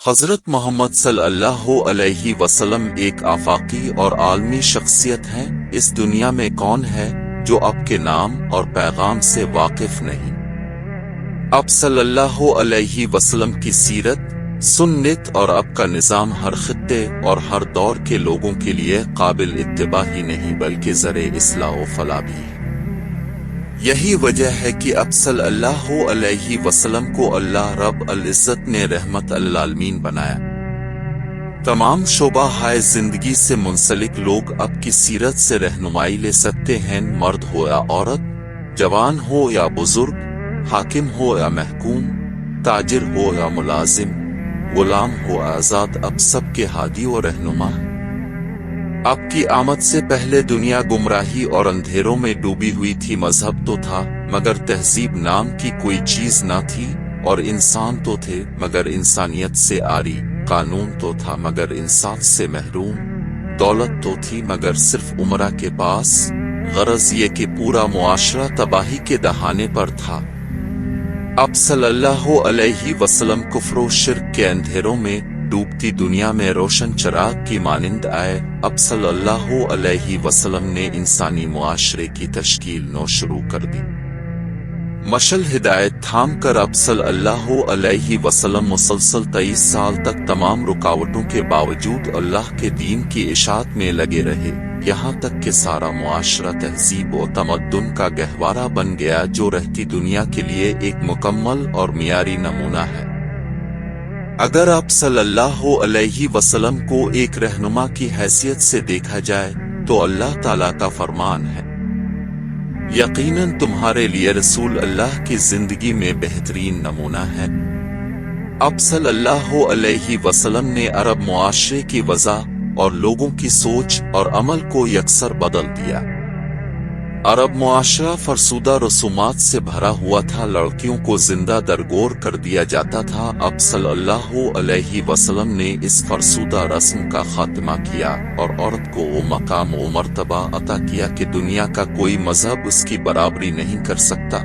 حضرت محمد صلی اللہ علیہ وسلم ایک آفاقی اور عالمی شخصیت ہیں۔ اس دنیا میں کون ہے جو آپ کے نام اور پیغام سے واقف نہیں؟ آپ صلی اللہ علیہ وسلم کی سیرت، سنت اور آپ کا نظام ہر خطے اور ہر دور کے لوگوں کے لیے قابل اتباع ہی نہیں بلکہ ذریعہ اصلاح و فلاح بھی ہے۔ یہی وجہ ہے کہ آپ صلی اللہ علیہ وسلم کو اللہ رب العزت نے رحمت للعالمین بنایا۔ تمام شعبہ ہائے زندگی سے منسلک لوگ آپ کی سیرت سے رہنمائی لے سکتے ہیں، مرد ہو یا عورت، جوان ہو یا بزرگ، حاکم ہو یا محکوم، تاجر ہو یا ملازم، غلام ہو آزاد، آپ سب کے ہادی و رہنما ہیں۔ آپ کی آمد سے پہلے دنیا گمراہی اور اندھیروں میں ڈوبی ہوئی تھی۔ مذہب تو تھا مگر تہذیب نام کی کوئی چیز نہ تھی، اور انسان تو تھے مگر انسانیت سے عاری، قانون تو تھا مگر انصاف سے محروم، دولت تو تھی مگر صرف عمرہ کے پاس، غرض یہ کہ پورا معاشرہ تباہی کے دہانے پر تھا۔ آپ صلی اللہ علیہ وسلم کفر و شرک کے اندھیروں میں ڈوبتی دنیا میں روشن چراغ کی مانند آئے۔ اب صلی اللہ علیہ وسلم نے انسانی معاشرے کی تشکیل نو شروع کر دی۔ مشعل ہدایت تھام کر اب صلی اللہ علیہ وسلم مسلسل 23 سال تک تمام رکاوٹوں کے باوجود اللہ کے دین کی اشاعت میں لگے رہے، یہاں تک کہ سارا معاشرہ تہذیب و تمدن کا گہوارہ بن گیا جو رہتی دنیا کے لیے ایک مکمل اور معیاری نمونہ ہے۔ اگر آپ صلی اللہ علیہ وسلم کو ایک رہنما کی حیثیت سے دیکھا جائے تو اللہ تعالیٰ کا فرمان ہے، یقیناً تمہارے لیے رسول اللہ کی زندگی میں بہترین نمونہ ہے۔ آپ صلی اللہ علیہ وسلم نے عرب معاشرے کی وضع اور لوگوں کی سوچ اور عمل کو یکسر بدل دیا۔ عرب معاشرہ فرسودہ رسومات سے بھرا ہوا تھا، لڑکیوں کو زندہ درگور کر دیا جاتا تھا۔ اب صلی اللہ علیہ وسلم نے اس فرسودہ رسم کا خاتمہ کیا اور عورت کو وہ مقام و مرتبہ عطا کیا کہ دنیا کا کوئی مذہب اس کی برابری نہیں کر سکتا۔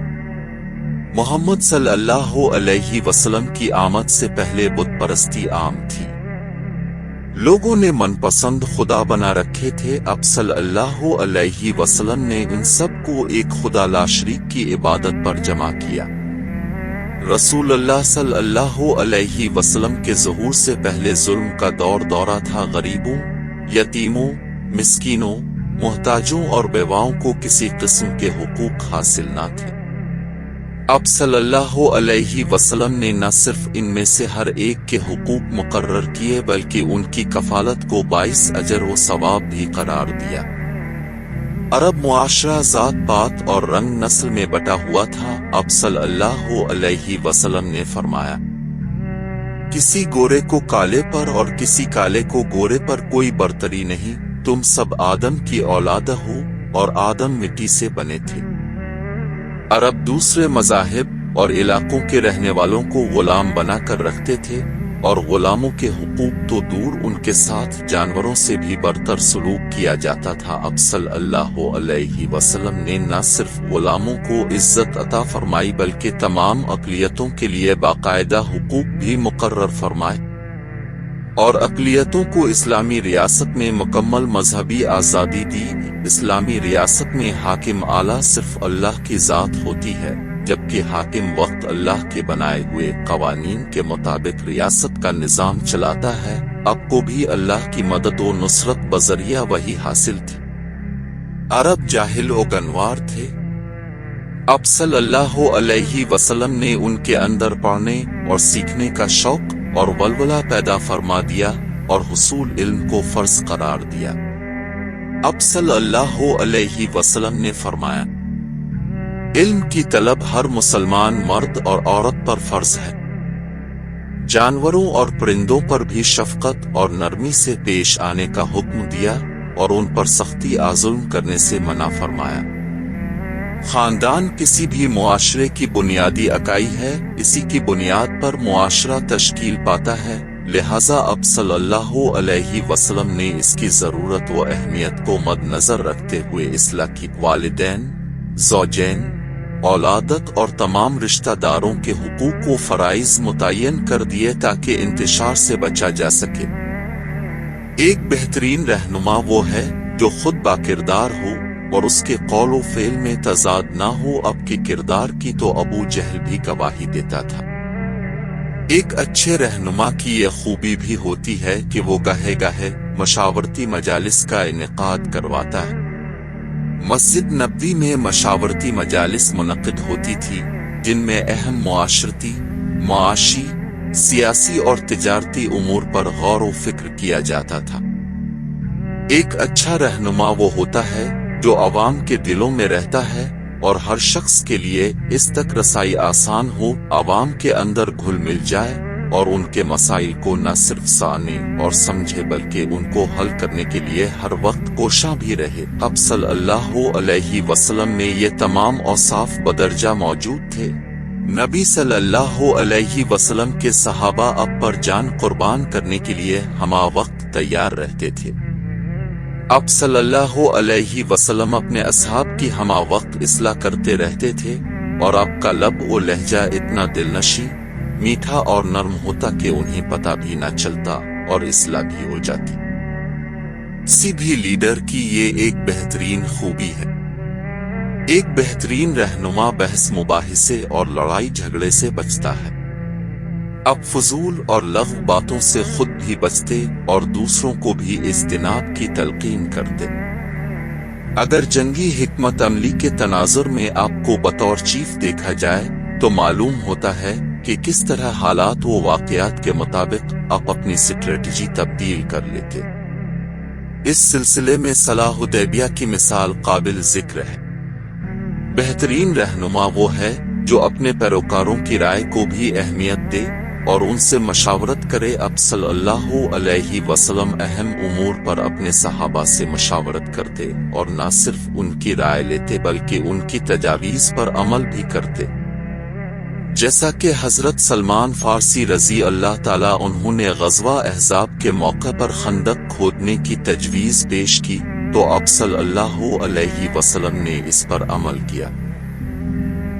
محمد صلی اللہ علیہ وسلم کی آمد سے پہلے بت پرستی عام تھی، لوگوں نے من پسند خدا بنا رکھے تھے۔ اب صلی اللہ علیہ وسلم نے ان سب کو ایک خدا لا شریک کی عبادت پر جمع کیا۔ رسول اللہ صلی اللہ علیہ وسلم کے ظہور سے پہلے ظلم کا دورہ تھا، غریبوں، یتیموں، مسکینوں، محتاجوں اور بیواؤں کو کسی قسم کے حقوق حاصل نہ تھے۔ اب صلی اللہ علیہ وسلم نے نہ صرف ان میں سے ہر ایک کے حقوق مقرر کیے بلکہ ان کی کفالت کو باعث اجر و ثواب بھی قرار دیا۔ عرب معاشرہ ذات پات اور رنگ نسل میں بٹا ہوا تھا۔ اب صلی اللہ علیہ وسلم نے فرمایا، کسی گورے کو کالے پر اور کسی کالے کو گورے پر کوئی برتری نہیں، تم سب آدم کی اولاد ہو اور آدم مٹی سے بنے تھے۔ عرب دوسرے مذاہب اور علاقوں کے رہنے والوں کو غلام بنا کر رکھتے تھے، اور غلاموں کے حقوق تو دور، ان کے ساتھ جانوروں سے بھی برتر سلوک کیا جاتا تھا۔ اب صلی اللہ علیہ وسلم نے نہ صرف غلاموں کو عزت عطا فرمائی بلکہ تمام اقلیتوں کے لیے باقاعدہ حقوق بھی مقرر فرمائے، اور اقلیتوں کو اسلامی ریاست میں مکمل مذہبی آزادی دی۔ اسلامی ریاست میں حاکم اعلیٰ صرف اللہ کی ذات ہوتی ہے، جبکہ حاکم وقت اللہ کے بنائے ہوئے قوانین کے مطابق ریاست کا نظام چلاتا ہے۔ اب کو بھی اللہ کی مدد و نصرت بذریعہ وحی حاصل تھی۔ عرب جاہل و گنوار تھے۔ اب صلی اللہ علیہ وسلم نے ان کے اندر پڑھنے اور سیکھنے کا شوق اور ولولہ پیدا فرما دیا اور حصول علم کو فرض قرار دیا۔ اب صلی اللہ علیہ وسلم نے فرمایا، علم کی طلب ہر مسلمان مرد اور عورت پر فرض ہے۔ جانوروں اور پرندوں پر بھی شفقت اور نرمی سے پیش آنے کا حکم دیا اور ان پر سختی ظلم کرنے سے منع فرمایا۔ خاندان کسی بھی معاشرے کی بنیادی اکائی ہے، اسی کی بنیاد پر معاشرہ تشکیل پاتا ہے، لہذا اب صلی اللہ علیہ وسلم نے اس کی ضرورت و اہمیت کو مد نظر رکھتے ہوئے اصلاح کی۔ والدین، زوجین، औलादत और तमाम रिश्तेदारों के हुकूक व फराइज मुतय्यन कर दिए ताकि इंतशार से बचा जा सके। एक बेहतरीन रहनुमा वो है जो खुद बाकिरदार हो और उसके कौल व फेल में तजाद ना हो। अब के किरदार की तो अबू जहल भी गवाही देता था। एक अच्छे रहनुमा की ये खूबी भी होती है कि वो गाहे गाहे मशावरती मजालिस का इनेकाद करवाता है। मस्जिद नबवी में मशावरती मजालिस मुनक़िद होती थी जिनमें अहम मुआशरती, मुआशी, सियासी और तिजारती उमूर पर गौर व फिक्र किया जाता था। एक अच्छा रहनुमा वो होता है जो अवाम के दिलों में रहता है और हर शख्स के लिए इस तक रसाई आसान हो, अवाम के अंदर घुल मिल जाए और उनके मसाइल को न सिर्फ साने और समझे बल्कि उनको हल करने के लिए हर वक्त कोशा भी रहे। अब सल्लल्लाहु अलैहि वसल्लम में ये तमाम औसाफ बदरजा मौजूद थे। नबी सल्लल्लाहु अलैहि वसल्लम के सहाबा अब पर जान कुर्बान करने के लिए हमा वक्त तैयार रहते थे। अब सल्लल्लाहु अलैहि वसल्लम अपने असहाब की हमा वक्त इस्लाह करते रहते थे और आपका लब और लहजा इतना दिलनशी, मीठा और नर्म होता कि उन्हें पता भी न चलता और इस्लाह भी हो जाती। किसी भी लीडर की ये एक बेहतरीन खूबी है। एक बेहतरीन रहनुमा बहस मुबाहिसे और लड़ाई झगड़े से बचता है। अब फजूल और लग़्व बातों से खुद भी बचते और दूसरों को भी इज्तिनाब की तलकीन करते। अगर जंगी हिकमत अमली के तनाजुर में आपको बतौर चीफ देखा जाए तो मालूम होता है कि किस तरह हालात व वाक़यात के मुताबिक आप अपनी स्ट्रेटजी तब्दील कर लेते। इस सिलसिले में सलाह हुदैबिया की मिसाल काबिल जिक्र है। बेहतरीन रहनुमा वो है जो अपने पैरोकारों की राय को भी अहमियत दे और उनसे मशावरत करे। अब सल्लल्लाहु अलैहि वसल्लम अहम उमूर पर अपने सहाबा से मशावरत करते और न सिर्फ उनकी राय लेते बल्कि उनकी तजावीज़ पर अमल भी करते। जैसा कि हजरत सलमान फारसी रजी अल्लाह ताला उन्होंने ग़ज़वा अहज़ाब के मौके पर खंदक खोदने की तजवीज़ पेश की तो अब सल्लल्लाहु अलैहि वसल्लम ने इस पर अमल किया।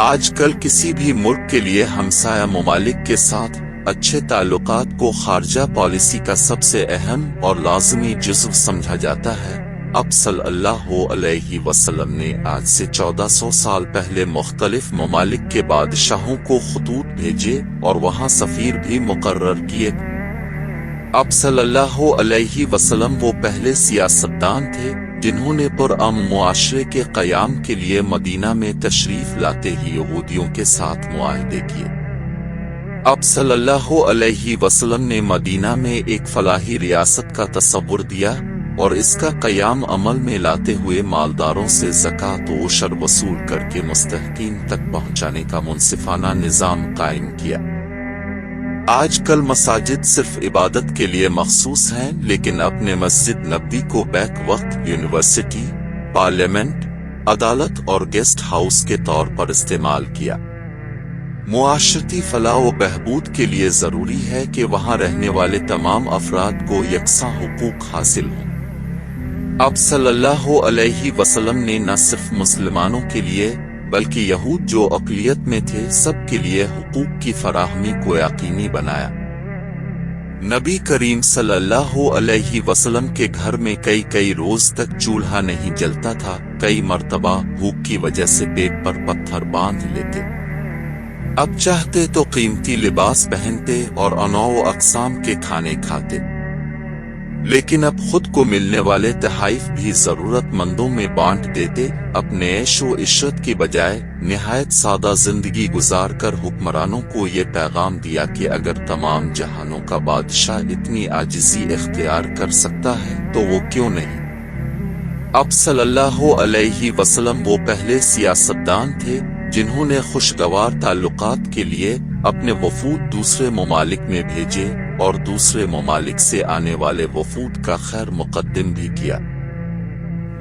आजकल किसी भी मुल्क के लिए हमसाया ममालिक के साथ अच्छे ताल्लुकात को खारजा पॉलिसी का सबसे अहम और लाज़मी जुज़्व समझा जाता है। अब सल्लल्लाहु अलैहि वसल्लम ने आज से 1400 साल पहले मुख्तलिफ ममालिक के बादशाहों को खतूत भेजे और वहां सफीर भी मुकर्रर किए। अब सल्लल्लाहु अलैहि वसल्लम वो पहले सियासतदान थे जिन्होंने पुरअमन मुआशरे के क़याम के लिए मदीना में तशरीफ लाते ही यहूदियों के साथ मुआहदे किए। अब सल्लल्लाहु अलैहि वसल्लम ने मदीना में एक फलाही रियासत का तसव्वुर दिया और इसका क़याम अमल में लाते हुए मालदारों से ज़कात व उशर वसूल करके मुस्तहकीन तक पहुंचाने का मुनसिफाना निज़ाम कायम किया। आजकल मसाजिद सिर्फ इबादत के लिए मखसूस हैं, लेकिन अपने मस्जिद नबवी को बैक वक्त यूनिवर्सिटी, पार्लियामेंट, अदालत और गेस्ट हाउस के तौर पर इस्तेमाल किया। मुआशरती फलाह व बहबूद के लिए ज़रूरी है कि वहां रहने वाले तमाम अफराद को यकसा हुकूक हासिल हों। अब सल्लल्लाहु अलैहि वसल्लम ने न सिर्फ मुसलमानों के लिए बल्कि यहूद जो अक़लियत में थे सब के लिए हुकूक की फराहमी को यकीनी बनाया। नबी करीम सल्लल्लाहु अलैहि वसल्लम के घर में कई रोज तक चूल्हा नहीं जलता था। कई मर्तबा भूख की वजह से पेट पर पत्थर बांध लेते। अब चाहते तो कीमती लिबास पहनते और अनौ अक़साम के खाने खाते, लेकिन अब खुद को मिलने वाले तहाइफ भी जरूरतमंदों में बांट देते। अपने ऐशो इशरत की बजाय निहायत सादा जिंदगी गुजार कर हुक्मरानों को ये पैगाम दिया कि अगर तमाम जहानों का बादशाह इतनी आजिज़ी इख्तियार कर सकता है तो वो क्यों नहीं। अब सल्लल्लाहु अलैहि वसल्लम वो पहले सियासतदान थे जिन्होंने खुशगवार ताल्लुकात के लिए अपने वफूद दूसरे ममालिक में भेजे और दूसरे ममालिक से आने वाले वफूद का खैर मुकद्दम भी किया।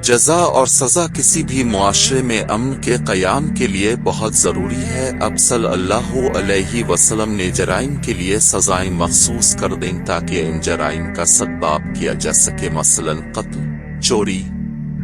जज़ा और सज़ा किसी भी मुआशरे में अमन के क़याम के लिए बहुत ज़रूरी है। अब सल्लल्लाहु अलैहि वसल्लम ने जराइम के लिए सज़ाएं मखसूस कर दें ताकि इन जराइम का सद्बाब किया जा सके, मसलन कत्ल, चोरी,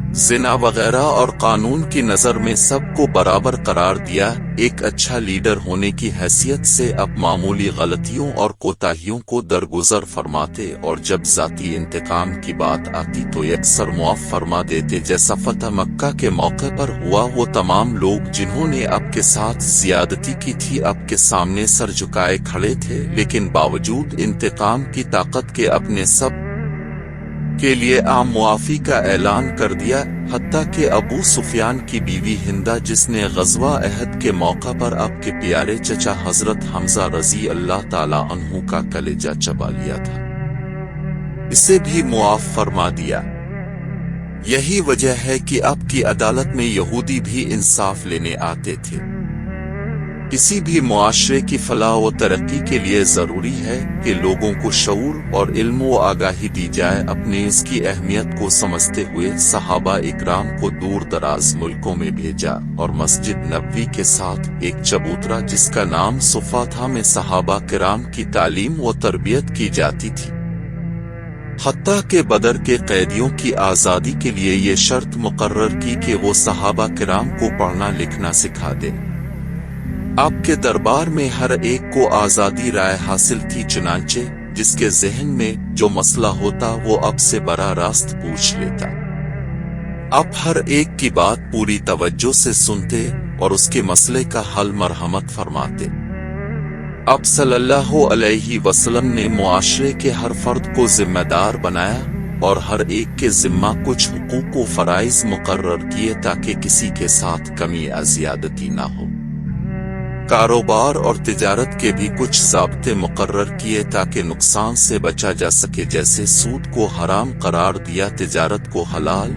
जिना वगैरह और कानून की नजर में सबको बराबर करार दिया। एक अच्छा लीडर होने की हैसियत से अब मामूली गलतियों और कोताहियों को दरगुजर फरमाते और जब जाती इंतकाम की बात आती तो अक्सर मुआफ फरमा देते। जैसा फतह मक्का के मौके पर हुआ, वो तमाम लोग जिन्होंने आपके साथ ज्यादती की थी आपके सामने सर झुकाए खड़े थे, लेकिन बावजूद इंतकाम की ताकत के अपने सब के लिए आम मुआफी का ऐलान कर दिया। हत्ता कि अबू सुफियान की बीवी हिंदा, जिसने गज़वा अहद के मौका पर आपके प्यारे चचा हजरत हमजा रजी अल्लाह ताला अन्हु का कलेजा चबा लिया था, इसे भी मुआफ फरमा दिया। यही वजह है कि आपकी अदालत में यहूदी भी इंसाफ लेने आते थे। किसी भी मुआशरे की फलाह व तरक्की के लिए जरूरी है कि लोगों को शऊर और इल्म व आगाही दी जाए। अपने इसकी अहमियत को समझते हुए सहाबा इकराम को दूर दराज मुल्कों में भेजा और मस्जिद नबवी के साथ एक चबूतरा जिसका नाम सुफा था में सहाबा किराम की तालीम व तरबियत की जाती थी। हत्ता के बदर के कैदियों की आज़ादी के लिए ये शर्त मुकर्रर की कि वो सहाबा किराम को पढ़ना लिखना सिखा दें। आपके दरबार में हर एक को आज़ादी राय हासिल थी, चुनांचे जिसके ज़हन में जो मसला होता वो अब से बराह रास्त पूछ लेता। आप हर एक की बात पूरी तवज्जो से सुनते और उसके मसले का हल मरहमत फरमाते। अब सल्लल्लाहु अलैहि वसल्लम ने मुआशरे के हर फर्द को जिम्मेदार बनाया और हर एक के जिम्मा कुछ हुकूक व फराइज मुकर्रर किए ताकि किसी के साथ कमी या ज़ियादती ना हो। कारोबार और तिजारत के भी कुछ ज़ाब्ते मुकर्रर किए ताकि नुकसान से बचा जा सके, जैसे सूद को हराम करार दिया, तिजारत को हलाल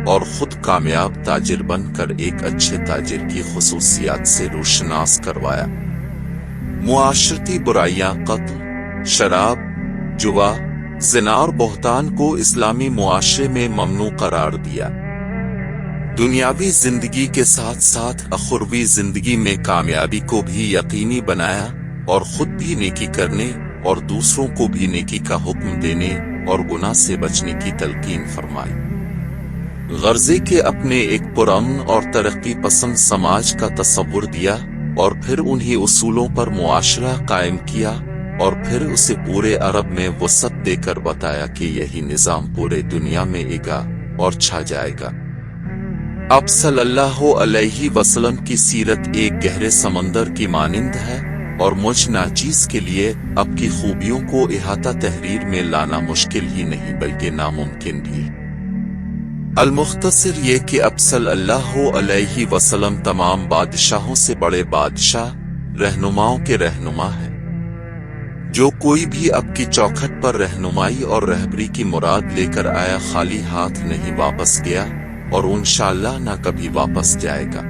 और खुद कामयाब ताजिर बनकर एक अच्छे ताजिर की खुसूसियात से रोशनास करवाया। मुआशरती बुराइयां, कत्ल, शराब, जुआ, ज़िना और बोहतान को इस्लामी मुआशरे में ममनू करार दिया। दुनियावी जिंदगी के साथ साथ अखुरवी जिंदगी में कामयाबी को भी यकीनी बनाया और खुद भी नेकी करने और दूसरों को भी नेकी का हुक्म देने और गुनाह से बचने की तलकीन फरमाई। गर्जे के अपने एक पुरअमन और तरक्की पसंद समाज का तस्वुर दिया और फिर उन्हीं उसूलों पर मुआशरा कायम किया और फिर उसे पूरे अरब में वसअत देकर बताया कि यही निज़ाम पूरे दुनिया में आएगा और छा जाएगा। अब सल्लल्लाहु अलैहि वसल्लम की सीरत एक गहरे समंदर की मानिंद है और मुझ नाचीज के लिए अब की खूबियों को इहाता तहरीर में लाना मुश्किल ही नहीं बल्कि नामुमकिन भी। अल-मुख्तसर ये कि अब सल्लल्लाहु अलैहि वसल्लम तमाम बादशाहों से बड़े बादशाह, रहनुमाओं के रहनुमा है। जो कोई भी अब की चौखट पर रहनुमाई और रहबरी की मुराद लेकर आया, खाली हाथ नहीं वापस गया और इंशाअल्लाह ना कभी वापस जाएगा।